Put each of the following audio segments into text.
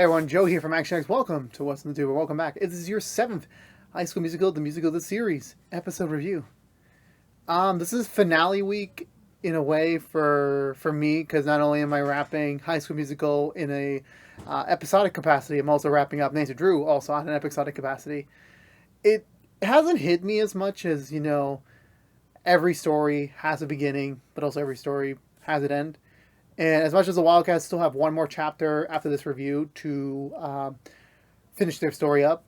Everyone, Joe here from ActionX. Welcome to What's in the Tuber. Welcome back. This is your 7th High School Musical, the musical of the series, episode review. This is finale week in a way for me, because not only am I wrapping High School Musical in a episodic capacity, I'm also wrapping up Nancy Drew also on an episodic capacity. It hasn't hit me as much as, every story has a beginning, but also every story has an end. And as much as the Wildcats still have one more chapter after this review to finish their story up,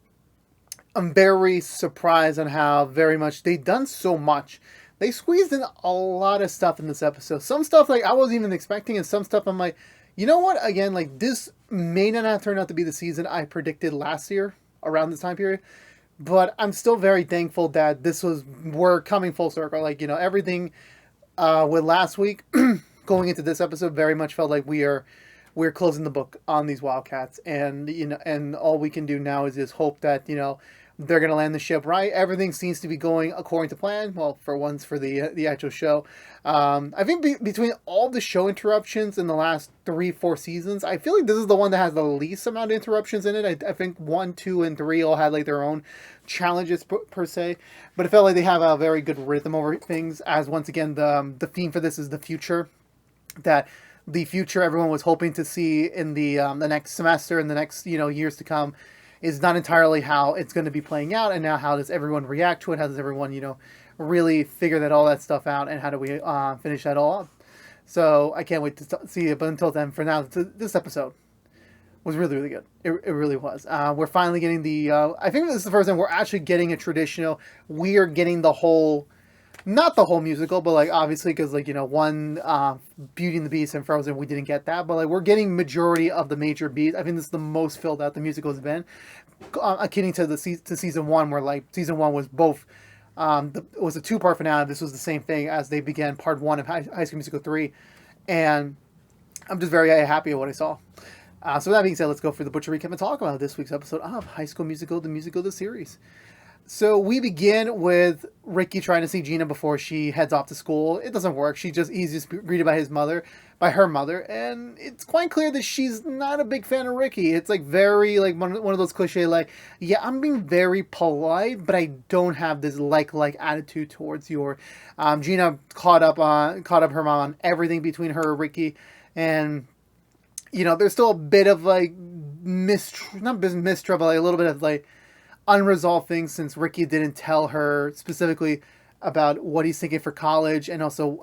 I'm very surprised on how very much they've done so much. They squeezed in a lot of stuff in this episode. Some stuff like I wasn't even expecting, and some stuff I'm like, you know what? Again, like this may not have turned out to be the season I predicted last year around this time period, but I'm still very thankful that we're coming full circle. Like everything with last week. Going into this episode, very much felt like we're closing the book on these Wildcats, and and all we can do now is just hope that they're going to land the ship right. Everything seems to be going according to plan. Well, for once, for the actual show, I think between all the show interruptions in the last 3-4 seasons, I feel like this is the one that has the least amount of interruptions in it. I think 1, 2, and 3 all had like their own challenges per se, but it felt like they have a very good rhythm over things. As once again, the theme for this is the future. That the future everyone was hoping to see in the next semester and the next years to come is not entirely how it's going to be playing out, and now how does everyone react to it? How does everyone really figure all that stuff out, and how do we finish that all up? So I can't wait to see it. But until then, for now, this episode was really, really good. It really was. We're finally getting the. I think this is the first time we're actually getting a traditional. We are getting the whole. Not the whole musical, but like obviously because one Beauty and the Beast and Frozen, we didn't get that, but like we're getting majority of the major beats. I think this is the most filled out the musical has been, akin to season 1, where like season 1 was both it was a 2-part finale. This was the same thing as they began part 1 of High School Musical 3, and I'm just very happy with what I saw. So with that being said, let's go for the butcher recap and talk about this week's episode of High School Musical, the musical of the series. So we begin with Ricky trying to see Gina before she heads off to school. It doesn't work. He's just greeted by her mother, and it's quite clear that she's not a big fan of Ricky. It's like very like one of those cliche like, yeah, I'm being very polite, but I don't have this like attitude towards your. Gina caught up her mom on everything between her and Ricky, and there's still a bit of like not mistrust, but like a little bit of like unresolved things, since Ricky didn't tell her specifically about what he's thinking for college, and also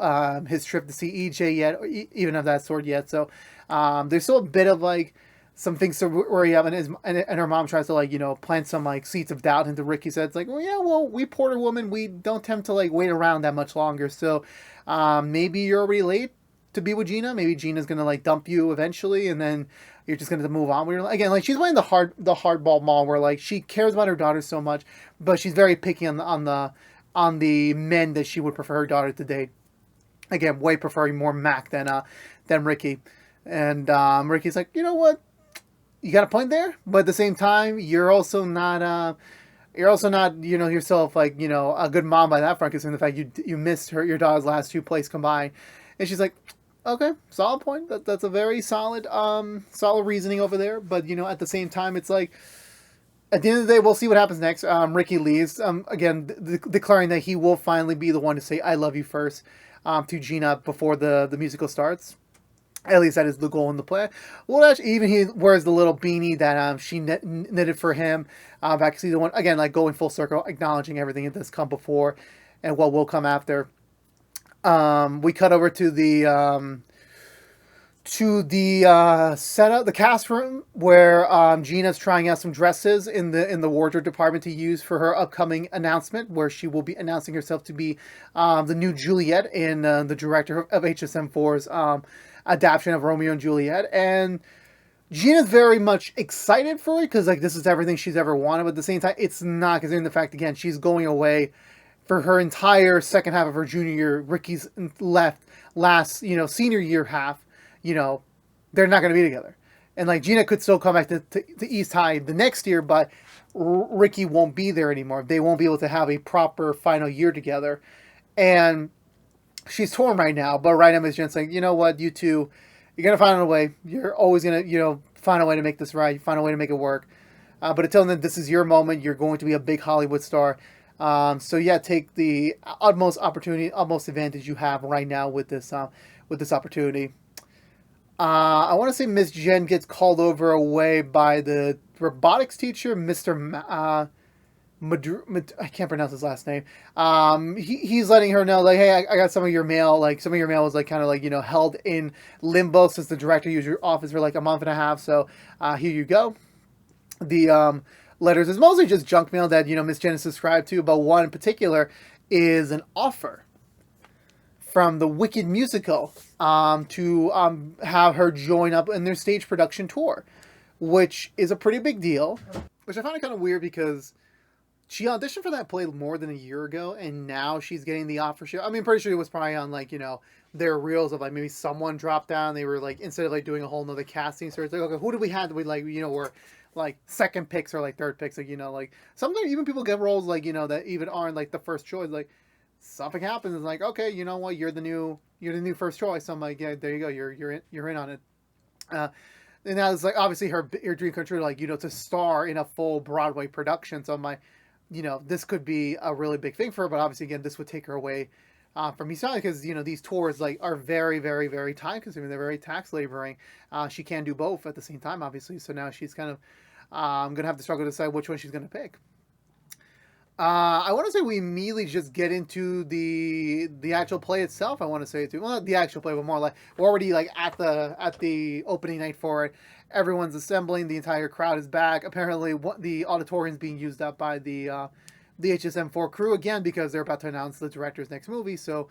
his trip to see EJ yet, or even of that sort yet. So there's still a bit of like some things to worry about, and her mom tries to like plant some like seeds of doubt into Ricky's head. It's like, we Porter women, we don't tend to like wait around that much longer. So maybe you're already late to be with Gina. Maybe Gina's gonna like dump you eventually, and then you're just gonna move on. Again, like she's playing the hardball mom, where like she cares about her daughter so much, but she's very picky on the men that she would prefer her daughter to date. Again, way preferring more Mac than Ricky, and Ricky's like, you know what, you got a point there, but at the same time, you're also not yourself like a good mom by that front, considering the fact you missed your daughter's last 2 plays combined, and she's like, okay, solid point. That's a very solid reasoning over there. But at the same time, it's like at the end of the day, we'll see what happens next. Ricky leaves. Again, declaring that he will finally be the one to say "I love you" first to Gina before the musical starts. At least that is the goal in the plan. Well, actually, even he wears the little beanie that she knitted for him back in season 1. Again, like going full circle, acknowledging everything that has come before and what will come after. We cut over to the setup, the cast room, where Gina's trying out some dresses in the wardrobe department to use for her upcoming announcement, where she will be announcing herself to be the new Juliet in the director of HSM4's adaptation of Romeo and Juliet. And Gina's very much excited for it, because like this is everything she's ever wanted, but at the same time, it's not, considering the fact, again, she's going away for her entire second half of her junior year. Ricky's last senior year half, they're not going to be together. And like Gina could still come back to East High the next year, but Ricky won't be there anymore. They won't be able to have a proper final year together. And she's torn right now, but right now Miss Jen's saying, you know what, you two, you're going to find a way. You're always going to, find a way to make this right, find a way to make it work. But until then, this is your moment. You're going to be a big Hollywood star. So yeah, take the utmost opportunity, utmost advantage you have right now with this opportunity. I want to say Miss Jen gets called over away by the robotics teacher, Mr. I can't pronounce his last name. He's letting her know, like, hey, I got some of your mail. Like, some of your mail was like kind of like, held in limbo since the director used your office for like a month and a half. So here you go. The letters is mostly just junk mail that Miss Jen is subscribed to, but one in particular is an offer from the Wicked musical to have her join up in their stage production tour, which is a pretty big deal. Which I find it kind of weird because she auditioned for that play more than a year ago, and now she's getting the offer. I mean, pretty sure it was probably on like their reels of like maybe someone dropped down. They were like, instead of like doing a whole nother casting search, like, okay, who do we have that we like were like second picks or like third picks, like like sometimes even people get roles like that even aren't like the first choice. Like something happens, it's like, okay, you know what, you're the new first choice. So I'm like, yeah, there you go, you're in on it. And now it's like obviously her dream come true, like to star in a full Broadway production. So I'm like, this could be a really big thing for her. But obviously, again, this would take her away from me, because these tours like are very, very, very time consuming. They're very tax laboring. She can't do both at the same time, obviously. So now she's kind of gonna have to struggle to decide which one she's gonna pick. I want to say we immediately just get into the actual play itself. I want to say too, well, not the actual play, but more like we're already like at the opening night for it. Everyone's assembling. The entire crowd is back. Apparently, the auditorium is being used up by the HSM4 crew again because they're about to announce the director's next movie. So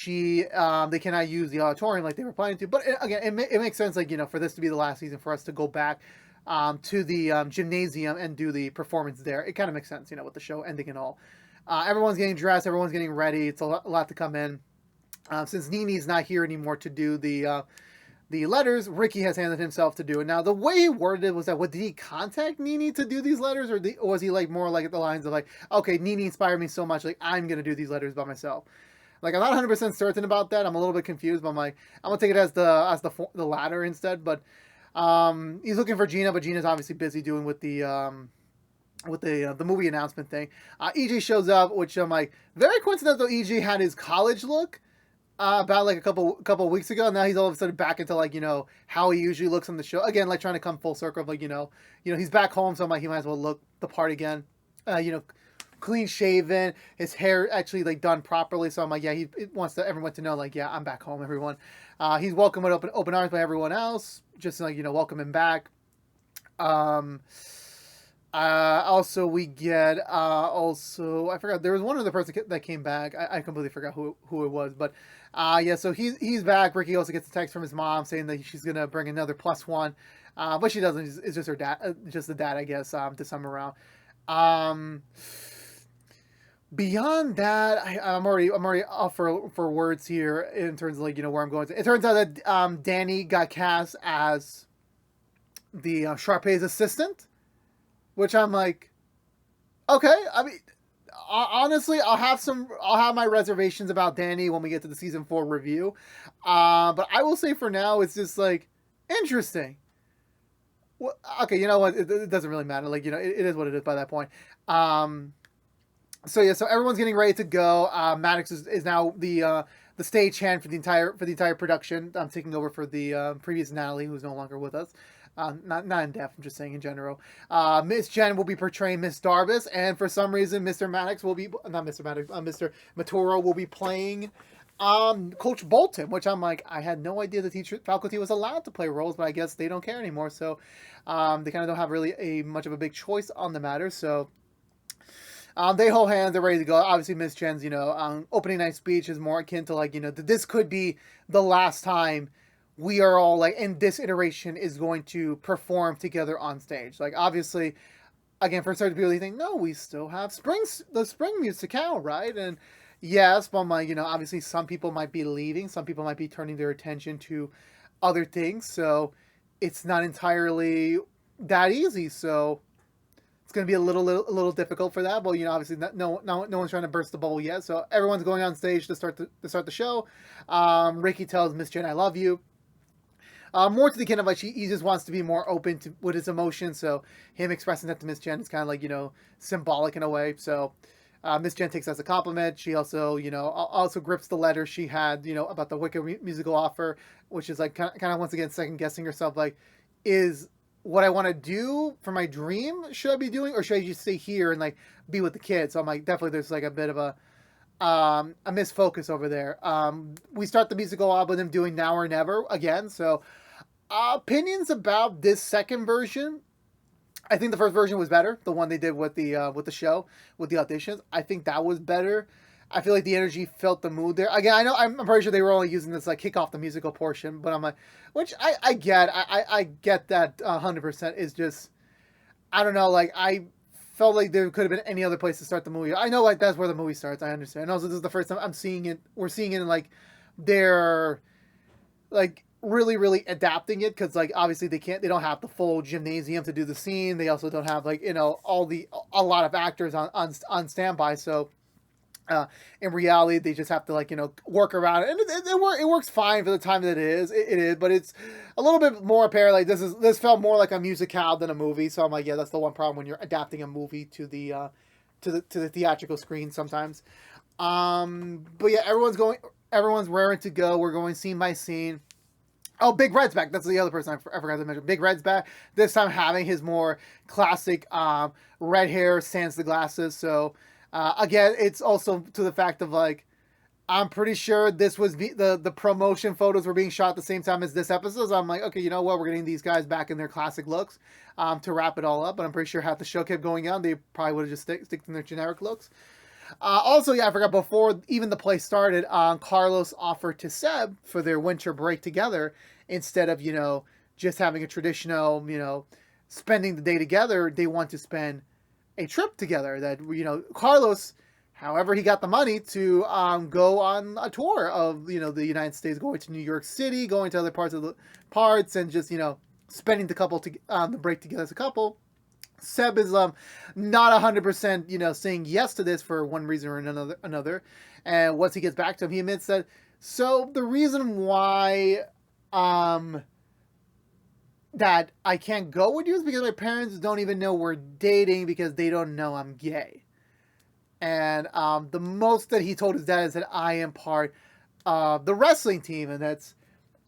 they cannot use the auditorium like they were planning to. But again, it makes sense, like for this to be the last season for us to go back to the gymnasium and do the performance there. It kind of makes sense, with the show ending and all. Everyone's getting dressed. Everyone's getting ready. It's a lot to come in. Since Nini's not here anymore to do the letters, Ricky has handed himself to do it. Now, the way he worded it was that, did he contact Nini to do these letters? Or was he like more like at the lines of like, okay, Nini inspired me so much, like I'm going to do these letters by myself. Like, I'm not 100% certain about that. I'm a little bit confused, but I'm like, I'm going to take it as the latter instead. But he's looking for Gina, but Gina's obviously busy doing with the movie announcement thing. EJ shows up, which I'm like, very coincidental. EJ had his college look about like a couple of weeks ago. Now he's all of a sudden back into like how he usually looks on the show again, like trying to come full circle of like he's back home, so I'm like, he might as well look the part again. Clean shaven, his hair actually like done properly. So I'm like, yeah, he wants everyone to know, like, yeah, I'm back home, everyone. He's welcomed with open arms by everyone else, just like welcome him back. Also we get I forgot, there was one other person that came back. I completely forgot who it was, but yeah, so he's back. Ricky also gets a text from his mom saying that she's gonna bring another +1, but she doesn't. It's just her dad, just the dad, I guess, to sum around. Beyond that, I'm already off for words here in terms of like where I'm going to. It turns out that Danny got cast as the Sharpay's assistant, which I'm like, okay. I mean, honestly, I'll have my reservations about Danny when we get to the season 4 review. But I will say for now, it's just like interesting. Well, okay, you know what? It doesn't really matter. Like it is what it is by that point. So yeah, so everyone's getting ready to go. Maddox is now the stagehand for the entire production. I'm taking over for the previous Natalie, who's no longer with us. Not in depth, I'm just saying in general. Miss Jen will be portraying Miss Darbus, and for some reason, Mr. Maddox will be not Mr. Maddox, Mr. Maturo will be playing Coach Bolton, which I'm like, I had no idea the faculty was allowed to play roles, but I guess they don't care anymore. So they kind of don't have really much of a big choice on the matter. So. They hold hands, they're ready to go. Obviously, Miss Chen's, opening night speech is more akin to like, this could be the last time we are all like in this iteration is going to perform together on stage. Like, obviously, again, for certain people, you think, no, we still have the spring musicale, right? And yes, but I'm like, obviously some people might be leaving, some people might be turning their attention to other things. So it's not entirely that easy. So it's going to be a little difficult for that, but obviously no one's trying to burst the bubble yet. So everyone's going on stage to start the show. Ricky tells Miss Jen, "I love you." more to the kind of like he just wants to be more open to with his emotions. So him expressing that to Miss Jen is kind of like, you know, symbolic in a way. So Miss Jen takes that as a compliment. She also, you know, also grips the letter she had, you know, about the Wicked musical offer, which is like kind of once again second guessing herself, like, is what I want to do for my dream should I be doing, or should I just stay here and like be with the kids? So I'm like, definitely there's like a bit of a misfocus over there. We start the musical off with him doing Now or Never again. So opinions about this second version. I think the first version was better. The one they did with the show, with the auditions. I think that was better. I feel like the energy felt the mood there. Again, I know I'm pretty sure they were only using this like kick off the musical portion, but I'm like, which I get. I get that 100% is just, I don't know, like I felt like there could have been any other place to start the movie. I know like that's where the movie starts. I understand. And also this is the first time I'm seeing it. We're seeing it in like their like really adapting it, because like obviously they don't have the full gymnasium to do the scene. They also don't have like, you know, a lot of actors on standby. So in reality they just have to like, you know, work around it, and it works fine for the time that it is, but it's a little bit more apparent like this felt more like a musicale than a movie. So I'm like, yeah, that's the one problem when you're adapting a movie to the theatrical screen sometimes. But yeah, everyone's raring to go. We're going scene by scene. Oh, Big Red's back. That's the other person I forgot to mention. Big Red's back. This time having his more classic red hair, sans the glasses. So again, it's also to the fact of like, I'm pretty sure this was the promotion photos were being shot at the same time as this episode. So I'm like, okay, you know what? We're getting these guys back in their classic looks to wrap it all up. But I'm pretty sure half the show kept going on, they probably would have just stick to their generic looks. Also, yeah, I forgot, before even the play started, Carlos offered to Seb for their winter break together, instead of, you know, just having a traditional, you know, spending the day together, they want to spend a trip together. That, you know, Carlos, however he got the money to go on a tour of, you know, the United States, going to New York City, going to other parts, and just, you know, spending the break together as a couple. Seb is not 100%, you know, saying yes to this for one reason or another. And once he gets back to him, he admits that, so the reason why that I can't go with you is because my parents don't even know we're dating, because they don't know I'm gay. And the most that he told his dad is that I am part of the wrestling team, and that's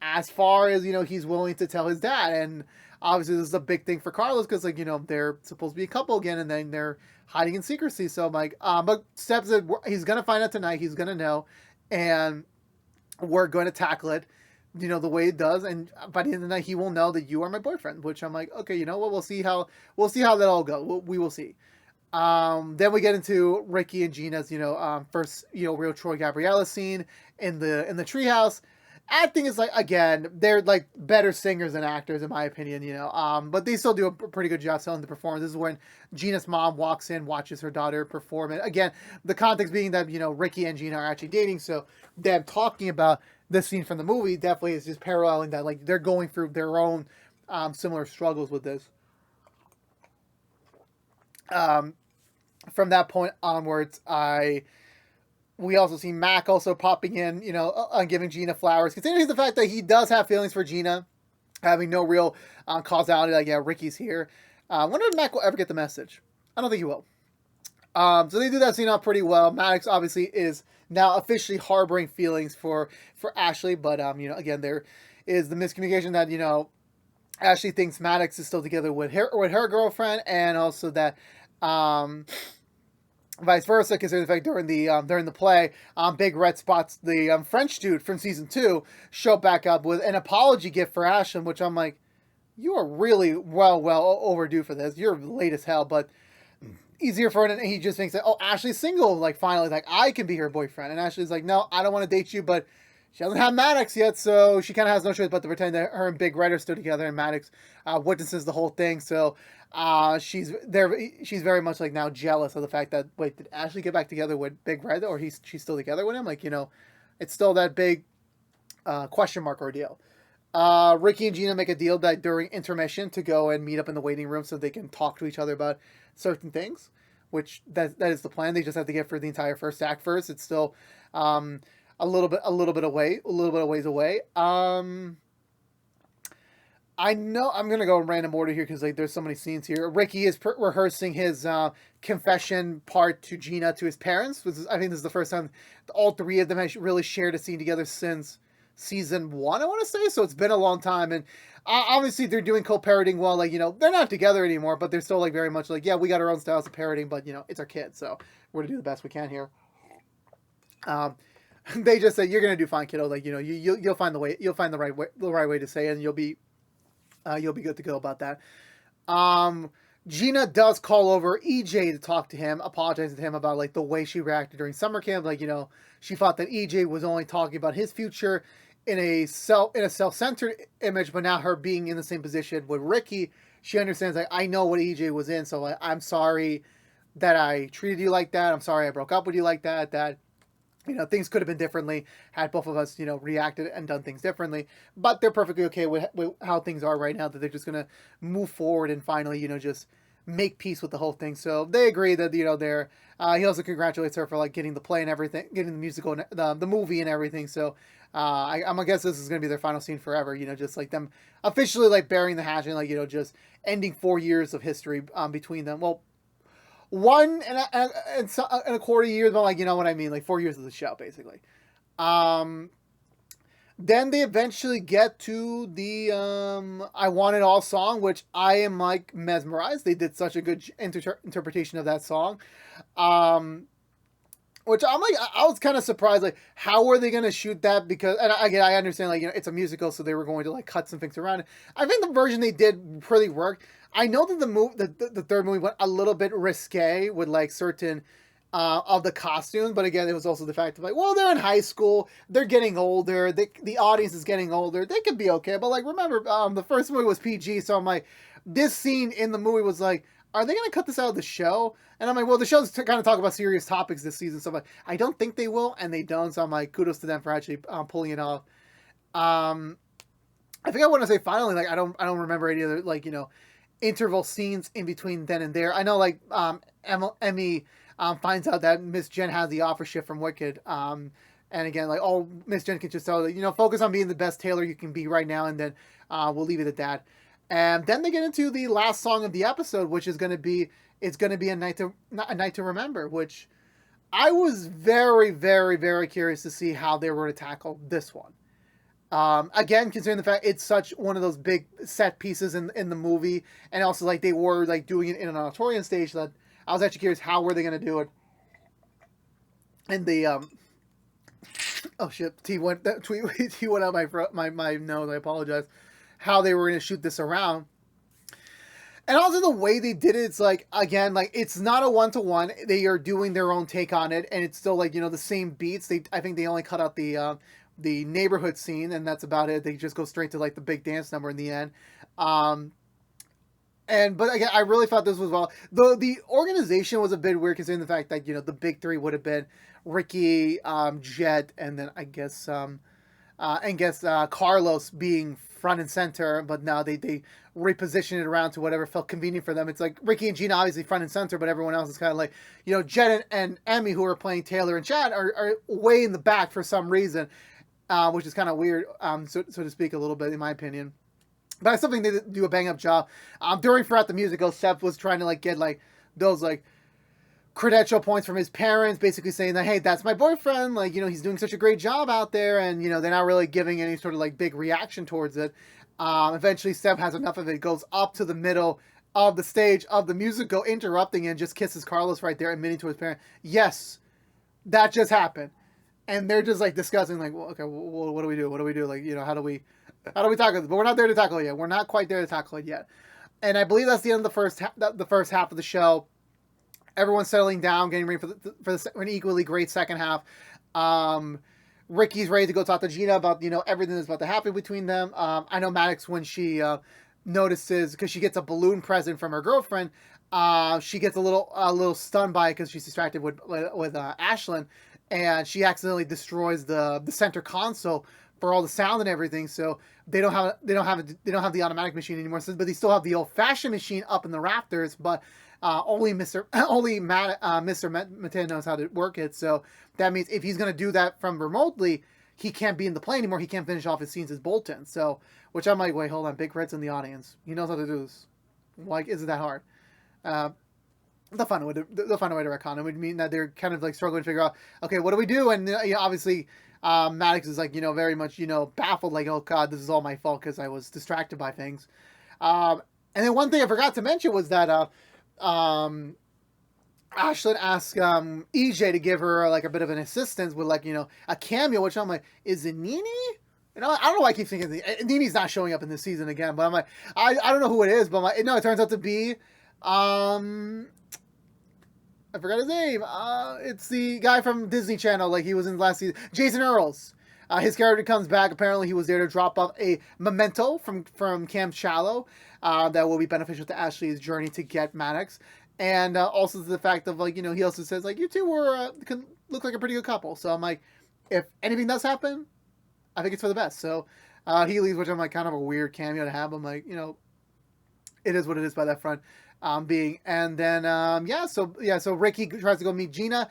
as far as, you know, he's willing to tell his dad. And obviously this is a big thing for Carlos, because like, you know, they're supposed to be a couple again, and then they're hiding in secrecy. So I'm like, but Seb said he's gonna find out tonight, he's gonna know, and we're going to tackle it, you know, the way it does, and by the end of the night he will know that you are my boyfriend. Which I'm like, okay, you know what, we'll see how that all goes. We will see. Then we get into Ricky and Gina's, you know, first, you know, real Troy Gabriella scene in the treehouse. Acting is like, again, they're like better singers than actors in my opinion, you know, but they still do a pretty good job selling the performance. This is when Gina's mom walks in, watches her daughter perform, and again, the context being that, you know, Ricky and Gina are actually dating, so them talking about this scene from the movie definitely is just paralleling that, like, they're going through their own similar struggles with this. From that point onwards, we also see Mac also popping in, you know, giving Gina flowers, considering the fact that he does have feelings for Gina, having no real causality, like, yeah, Ricky's here. I wonder if Mac will ever get the message. I don't think he will. So they do that scene out pretty well. Maddox obviously is now officially harboring feelings for Ashley, but, you know, again, there is the miscommunication that, you know, Ashley thinks Maddox is still together with her girlfriend, and also that vice versa, considering the fact during the play, Big Red spots the French dude from season 2 show back up with an apology gift for Ashlyn, which I'm like, you are really well overdue for this. You're late as hell, but easier for him. And he just thinks that, oh, Ashley's single, like, finally, like, I can be her boyfriend. And Ashley's like, no, I don't want to date you, but she doesn't have Maddox yet, so she kind of has no choice but to pretend that her and Big Red are still together, and Maddox witnesses the whole thing. So she's very much like now jealous of the fact that, wait, did Ashley get back together with Big Red, or she's still together with him? Like, you know, it's still that big question mark ordeal. Ricky and Gina make a deal that during intermission to go and meet up in the waiting room so they can talk to each other about certain things, which that is the plan. They just have to get through the entire first act first. It's still a little bit ways away. I know I'm gonna go in random order here because like there's so many scenes here. Ricky is rehearsing his confession part to Gina to his parents. I think this is the first time all three of them have really shared a scene together since season 1. I want to say so. It's been a long time, and obviously they're doing co-parenting well. Like they're not together anymore, but they're still like very much like we got our own styles of parenting, but it's our kids, so we're gonna do the best we can here. They just say you're gonna do fine, kiddo. Like you'll find the way. You'll find the right way to say it, and you'll be good to go about that. Gina does call over EJ to talk to him, apologizing to him about like the way she reacted during summer camp. Like she thought that EJ was only talking about his future in a self-centered image, but now her being in the same position with Ricky, she understands like I know what EJ was in, so like I'm sorry that I treated you like that. I'm sorry I broke up with you like that. That things could have been differently had both of us, reacted and done things differently. But they're perfectly okay with how things are right now, that they're just going to move forward and finally, just make peace with the whole thing. So they agree that, they're, he also congratulates her for like getting the play and everything, getting the musical, the movie and everything. So I'm going to guess this is going to be their final scene forever, just like them officially like burying the hatchet and like, just ending 4 years of history between them. Well, 1.25 years, but like what I mean, like 4 years of the show, basically. Then they eventually get to the "I Want It All" song, which I am like mesmerized. They did such a good interpretation of that song. Which I'm like, I was kind of surprised, like, how were they going to shoot that? Because, and again, I understand, like, it's a musical, so they were going to, like, cut some things around it. I think the version they did really worked. I know that the third movie went a little bit risque with, like, certain of the costumes, but again, it was also the fact of, like, well, they're in high school, they're getting older, the audience is getting older, they could be okay, but, like, remember, the first movie was PG, so I'm like, this scene in the movie was like, are they going to cut this out of the show? And I'm like, well, the show's kind of talk about serious topics this season, so I'm like, I don't think they will, and they don't, so I'm like, kudos to them for actually pulling it off. I think I want to say finally, like, I don't remember any other, like, interval scenes in between then and there. I know, like, Emmy finds out that Miss Jen has the offer shift from Wicked, and again, like, all Miss Jen can just tell that, focus on being the best tailor you can be right now, and then we'll leave it at that. And then they get into the last song of the episode, which is going to be, it's going to be a night to remember, which I was very, very, very curious to see how they were to tackle this one. Again, considering the fact it's such one of those big set pieces in the movie, and also like they were like doing it in an auditorium stage, that I was actually curious how were they going to do it. And the oh shit, T went out my nose. I apologize. How they were going to shoot this around. And also the way they did it, it's like, again, like, it's not a one-to-one. They are doing their own take on it, and it's still, like, the same beats. I think they only cut out the neighborhood scene, and that's about it. They just go straight to, like, the big dance number in the end. But again, I really thought this was well. The organization was a bit weird, considering the fact that, the big three would have been Ricky, Jet, and then I guess Carlos being front and center, but now they reposition it around to whatever felt convenient for them. It's like Ricky and Gina obviously front and center, but everyone else is kind of like, Jen and Emmy, who are playing Taylor and Chad, are way in the back for some reason, which is kind of weird, so to speak, a little bit, in my opinion. But I still think they do a bang-up job. Throughout the musical, Seth was trying to like get like those like credential points from his parents, basically saying that, hey, that's my boyfriend, like, he's doing such a great job out there, and, they're not really giving any sort of, like, big reaction towards it. Eventually, Seb has enough of it, goes up to the middle of the stage of the musical, interrupting, and just kisses Carlos right there, admitting to his parent, yes, that just happened. And they're just, like, discussing, like, well, okay, well, what do we do? What do we do? Like, how do we tackle this? But we're not there to tackle it yet. We're not quite there to tackle it yet. And I believe that's the end of the first half of the show. Everyone's settling down, getting ready for an equally great second half. Ricky's ready to go talk to Gina about, everything that's about to happen between them. I know Maddox, when she notices, because she gets a balloon present from her girlfriend, she gets a little stunned by it because she's distracted with Ashlyn, and she accidentally destroys the center console for all the sound and everything. So they don't have the automatic machine anymore. So, but they still have the old fashioned machine up in the rafters, but only Mr. Mateo knows how to work it. So that means if he's going to do that from remotely, he can't be in the play anymore. He can't finish off his scenes as Bolton. So, which I'm like, wait, hold on. Big Red's in the audience. He knows how to do this. Like, is it that hard? They'll find a way to retcon. It would mean that they're kind of like struggling to figure out, okay, what do we do? And obviously, Maddox is like, very much, baffled, like, oh God, this is all my fault because I was distracted by things. And then one thing I forgot to mention was that Ashlyn asked EJ to give her like a bit of an assistance with like, a cameo, which I'm like, is it Nene? I don't know why I keep thinking Nene's not showing up in this season again, but I'm like, I don't know who it is, but I'm like, no, it turns out to be I forgot his name. It's the guy from Disney Channel, like he was in last season. Jason Earls. His character comes back. Apparently, he was there to drop off a memento from Camp Shallow that will be beneficial to Ashley's journey to get Maddox. And also the fact of, like, he also says, like, you two can look like a pretty good couple. So I'm like, if anything does happen, I think it's for the best. So he leaves, which I'm like, kind of a weird cameo to have. I'm like, it is what it is by that front. And then so Ricky tries to go meet Gina.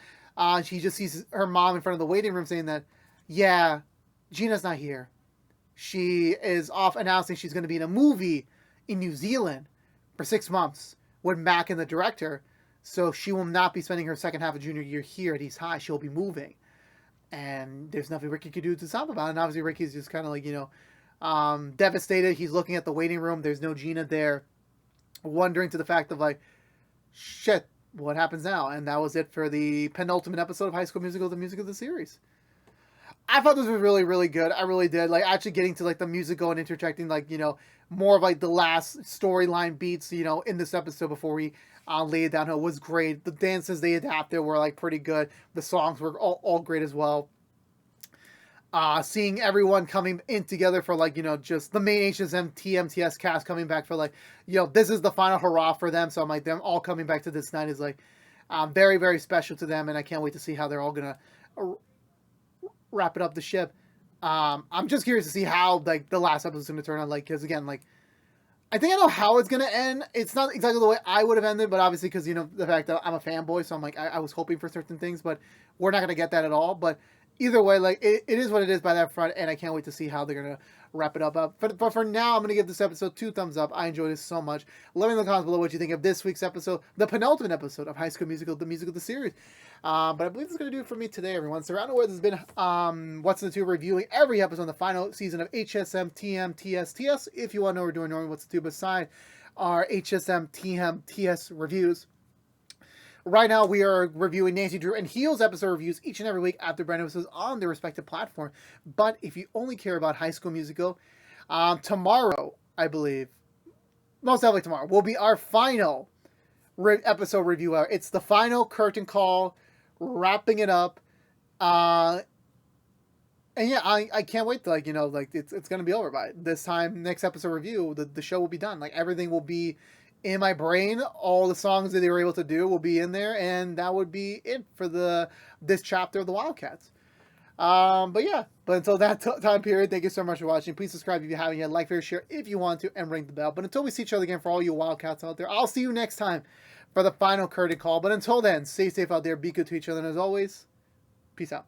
She just sees her mom in front of the waiting room saying that, yeah, Gina's not here. She is off announcing she's going to be in a movie in New Zealand for 6 months with Mac and the director. So she will not be spending her second half of junior year here at East High. She'll be moving. And there's nothing Ricky could do to stop about it. And obviously Ricky's just kind of like, devastated. He's looking at the waiting room. There's no Gina there. Wondering to the fact of like, shit, what happens now? And that was it for the penultimate episode of High School Musical, the music of the series. I thought this was really, really good. I really did. Like, actually getting to like the musical and interjecting like, more of like the last storyline beats, in this episode before we lay it down was great. The dances they adapted were like pretty good. The songs were all great as well. Seeing everyone coming in together for like, just the main HSMTMTS cast coming back for like, this is the final hurrah for them. So I'm like, them all coming back to this night is like, very, very special to them. And I can't wait to see how they're all going to wrap it up the ship. I'm just curious to see how like the last episode is going to turn out. Like, cause again, like, I think I know how it's going to end. It's not exactly the way I would have ended, but obviously because, the fact that I'm a fanboy. So I'm like, I was hoping for certain things, but we're not going to get that at all. But either way, like, it is what it is by that front, and I can't wait to see how they're going to wrap it up. But for now, I'm going to give this episode 2 thumbs up. I enjoyed it so much. Let me know in the comments below what you think of this week's episode, the penultimate episode of High School Musical, the music of the series. But I believe that's going to do it for me today, everyone. So around the world, this has been What's in the Tube, reviewing every episode on the final season of HSMTMTS. If you want to know what we're doing normally, What's the Tube beside our HSMTMTS reviews. Right now, we are reviewing Nancy Drew and Heel's episode reviews each and every week after brand episodes on their respective platform. But if you only care about High School Musical, tomorrow, I believe, most definitely tomorrow, will be our final episode review. It's the final curtain call, wrapping it up. And yeah, I can't wait to, like, it's going to be over by this time. Next episode review, the show will be done. Like, everything will be in my brain. All the songs that they were able to do will be in there, and that would be it for this chapter of the Wildcats. But until that time period, thank you so much for watching. Please subscribe if you haven't yet, like, favorite, share if you want to, and ring the bell. But until we see each other again, for all you Wildcats out there, I'll see you next time for the final curtain call. But until then, stay safe out there, be good to each other, and as always, peace out.